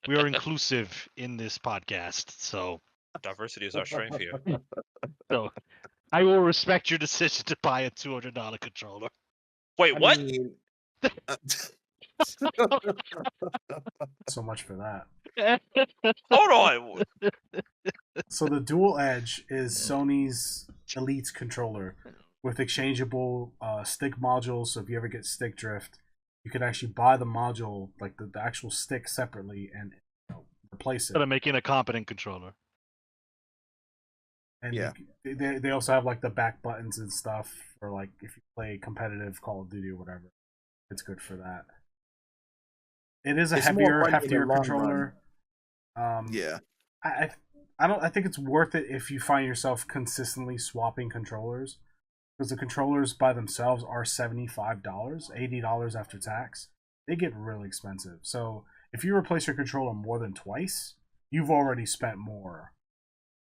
inclusive in this podcast. Diversity is our strength here. So I will respect your decision to buy a $200 controller. Wait, I what? mean, So much for that. Hold on. So the Dual Edge is Sony's Elite controller with exchangeable stick modules. So if you ever get stick drift, you could actually buy the module, like the actual stick, separately and replace it. Instead of making a competent controller. And Yeah. they also have like the back buttons and stuff for like if you play competitive Call of Duty or whatever. It's good for that. It is a It's more heavier, fun in the heftier long controller. yeah, I think it's worth it if you find yourself consistently swapping controllers, because the controllers by themselves are $75, $80 after tax. They get really expensive. So if you replace your controller more than twice, you've already spent more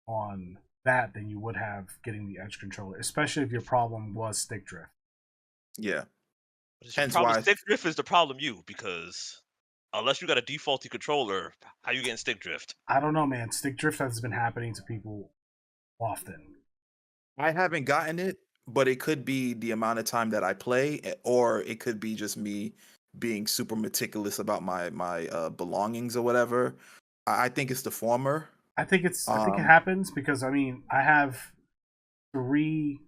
on that than you would have getting the Edge controller, especially if your problem was stick drift. yeah. Hence why- stick drift is the problem, because unless you got a defaulty controller, how you getting stick drift? I don't know, man. Stick drift has been happening to people often. I haven't gotten it, but it could be the amount of time that I play, or it could be just me being super meticulous about my belongings or whatever. I think it's the former. I think it happens because I have 3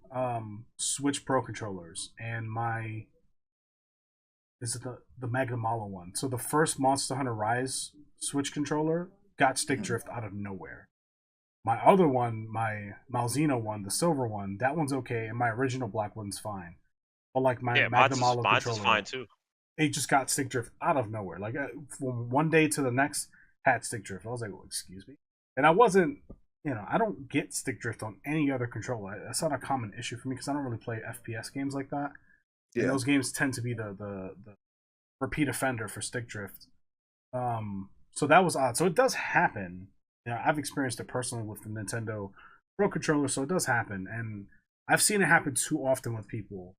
Switch Pro controllers, and my is it the Magnamalo one. So the first Monster Hunter Rise Switch controller got stick drift out of nowhere. My other one, my Malzeno one, the silver one, that one's okay, and my original black one's fine. But like my Magnamalo mine's controller, is fine too. it just got stick drift out of nowhere. Like from one day to the next, had stick drift. I was like, well, excuse me. And I wasn't, I don't get stick drift on any other controller. That's not a common issue for me because I don't really play FPS games like that. Yeah. And those games tend to be the repeat offender for stick drift. So that was odd. So it does happen. I've experienced it personally with the Nintendo Pro controller, so it does happen. And I've seen it happen too often with people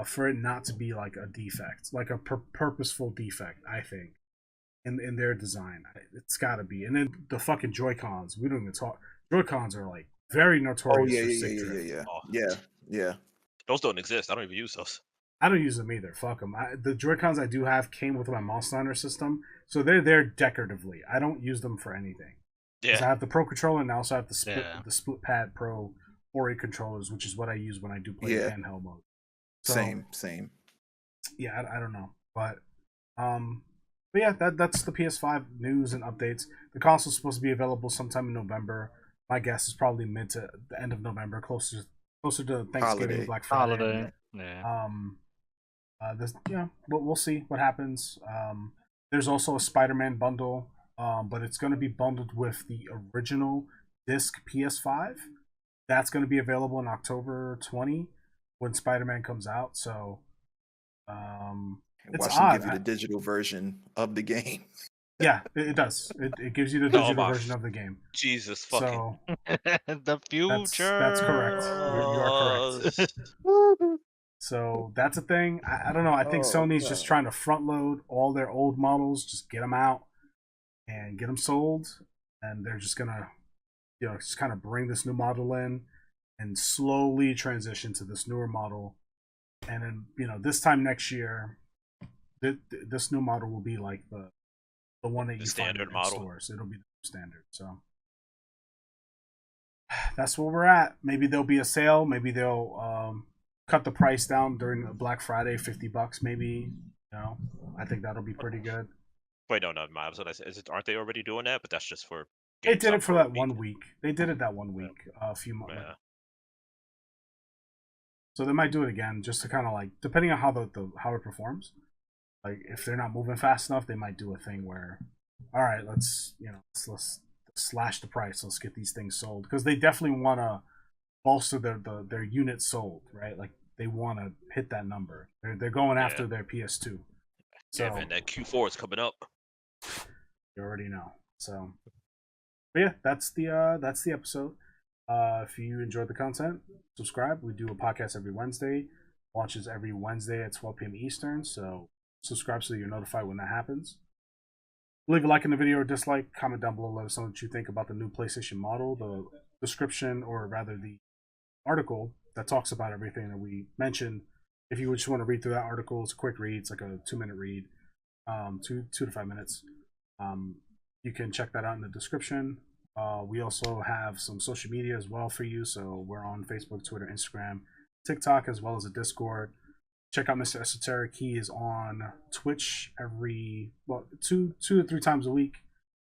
for it not to be like a defect, like a purposeful defect, I think. In their design, it's got to be. And then the fucking Joy-Cons, we don't even talk. Joy-Cons are like very notorious for stick drift. Yeah. Those don't exist. I don't even use those. I don't use them either. Fuck them. The Joy-Cons I do have came with my Monster Hunter system, so they're there decoratively. I don't use them for anything. Yeah. I have the Pro controller, and I also have the Split Pad Pro 4A controllers, which is what I use when I do play handheld mode. So, same. Yeah, I don't know, but yeah, that's the PS5 news and updates. The console's supposed to be available sometime in November. My guess is probably mid to the end of November, closer to Thanksgiving, Black Friday. Yeah. We'll see what happens. There's also a Spider-Man bundle, but it's going to be bundled with the original disc PS5. That's going to be available in October 20 when Spider-Man comes out. So, it's odd. Give you the digital version of the game. Yeah, it does. It gives you the digital version of the game. Jesus fucking. So, the future. That's correct. You are correct. So that's a thing. I don't know. I think Sony's just trying to front load all their old models, just get them out and get them sold, and they're just gonna, just kind of bring this new model in and slowly transition to this newer model, and then this time next year, this new model will be like the one that you find in stores. It'll be the standard. So that's where we're at. Maybe there'll be a sale. Maybe they'll cut the price down during Black Friday, $50 maybe. You know, I think that'll be pretty good. Wait, no, my episode. Aren't they already doing that? But that's just for. They did GameStop it for a that week. 1 week. They did it that 1 week, a few months. Yeah. So they might do it again, just to kind of like, depending on how how it performs. Like if they're not moving fast enough, they might do a thing where, all right, let's slash the price. Let's get these things sold because they definitely want to bolster their units sold, right? Like they want to hit that number. They're going after their PS2. So Yeah, man, that Q4 is coming up. you already know. So, but yeah, that's the episode. If you enjoyed the content, subscribe. We do a podcast every Wednesday. Launches every Wednesday at 12 p.m. Eastern. So subscribe so that you're notified when that happens. Leave a like in the video or dislike. Comment down below. Let us know what you think about the new PlayStation model. The description, or rather the article that talks about everything that we mentioned. If you just want to read through that article, it's a quick read. It's like a 2-minute read, 2 to 5 minutes. You can check that out in the description. We also have some social media as well for you. So we're on Facebook, Twitter, Instagram, TikTok, as well as a Discord. Check out Mr. Esoteric. He is on Twitch every 2 to 3 times a week.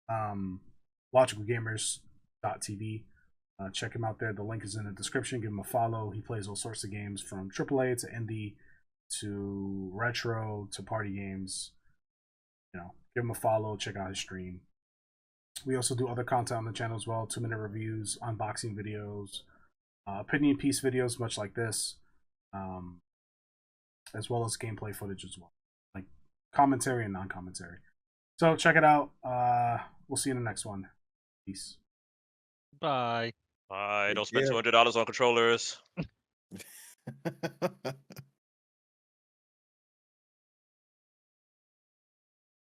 LogicalGamers.tv. Check him out there. The link is in the description. Give him a follow. He plays all sorts of games from AAA to indie to retro to party games. You know, give him a follow. Check out his stream. We also do other content on the channel as well. 2-minute reviews, unboxing videos, opinion piece videos, much like this, as well as gameplay footage as well, like commentary and non-commentary. So check it out. We'll see you in the next one. Peace. Bye. Don't spend $200 on controllers.